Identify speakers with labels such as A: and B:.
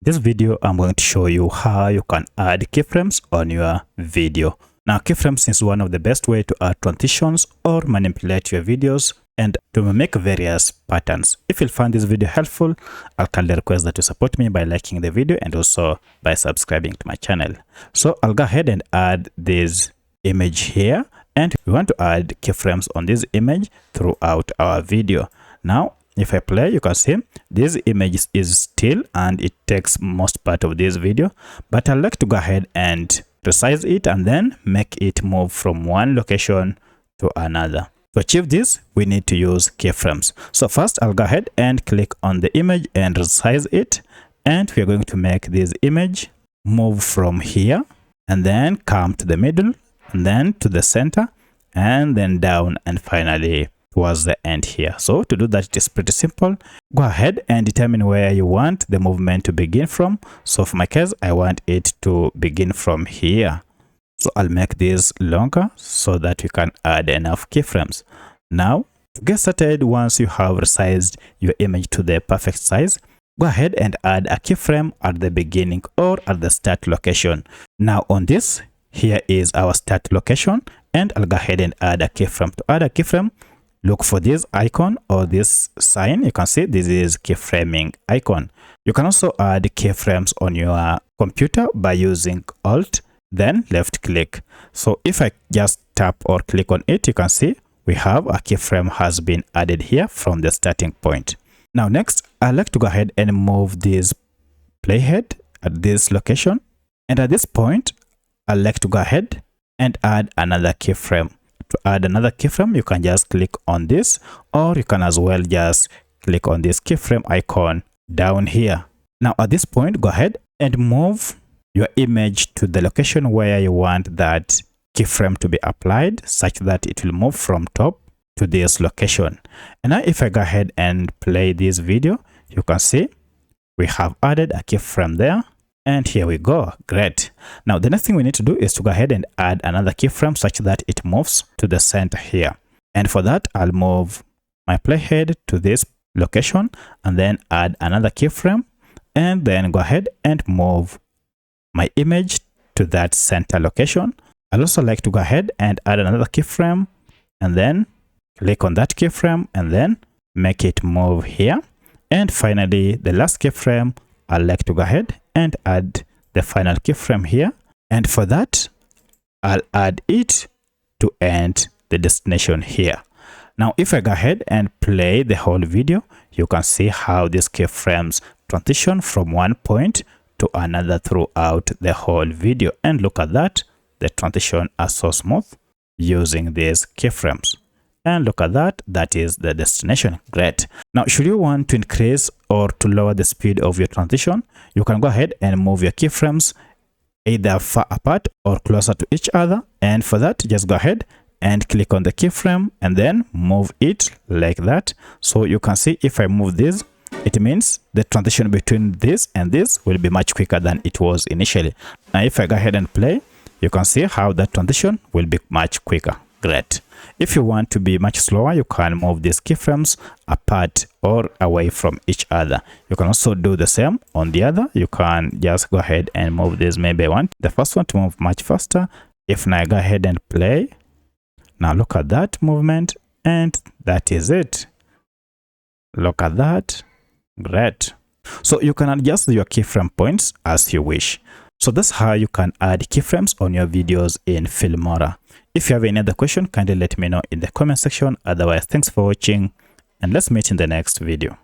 A: This video, I'm going to show you how you can add keyframes on your video. Now, keyframes is one of the best way to add transitions or manipulate your videos and to make various patterns. If you find this video helpful, I'll kindly request that you support me by liking the video and also by subscribing to my channel. So I'll go ahead and add this image here, and we want to add keyframes on this image throughout our video. Now, if I play, you can see this image is still and it takes most part of this video, but I'd like to go ahead and resize it and then make it move from one location to another. To achieve this, we need to use keyframes. So first, I'll go ahead and click on the image and resize it, and we're going to make this image move from here and then come to the middle and then to the center and then down and finally towards the end here. So to do that, it is pretty simple. Go ahead and determine where you want the movement to begin from. So for my case, I want it to begin from here. So I'll make this longer so that we can add enough keyframes. Now, to get started, once you have resized your image to the perfect size, go ahead and add a keyframe at the beginning or at the start location. Now on this, here is our start location, and I'll go ahead and add a keyframe. To add a keyframe, look for this icon or this sign. You can see this is keyframing icon. You can also add keyframes on your computer by using Alt, then left click. So if I just tap or click on it, you can see we have a keyframe has been added here from the starting point. Now next, I'd like to go ahead and move this playhead at this location. And at this point, I'd like to go ahead and add another keyframe. To add another keyframe, you can just click on this, or you can as well just click on this keyframe icon down here. Now at this point, go ahead and move your image to the location where you want that keyframe to be applied, such that it will move from top to this location. And now if I go ahead and play this video, you can see we have added a keyframe there. And here we go. Great. Now the next thing we need to do is to go ahead and add another keyframe such that it moves to the center here. And for that, I'll move my playhead to this location and then add another keyframe, and then go ahead and move my image to that center location. I'd also like to go ahead and add another keyframe and then click on that keyframe and then make it move here. And finally, the last keyframe, I'd like to go ahead and add the final keyframe here. And for that, I'll add it to end the destination here. Now, if I go ahead and play the whole video, you can see how these keyframes transition from one point to another throughout the whole video. And look at that, the transition are so smooth using these keyframes. And look at that, that is the destination. Great. Now, should you want to increase or to lower the speed of your transition, you can go ahead and move your keyframes either far apart or closer to each other. And for that, just go ahead and click on the keyframe and then move it like that. So you can see if I move this, it means the transition between this and this will be much quicker than it was initially. Now, if I go ahead and play, you can see how that transition will be much quicker. Great. If you want to be much slower, you can move these keyframes apart or away from each other. You can also do the same on the other. You can just go ahead and move this. Maybe I want the first one to move much faster. If now I go ahead and play, now look at that movement, and that is it. Look at that. Great. So you can adjust your keyframe points as you wish. So that's how you can add keyframes on your videos in Filmora. If you have any other question, kindly let me know in the comment section. Otherwise, thanks for watching, and let's meet in the next video.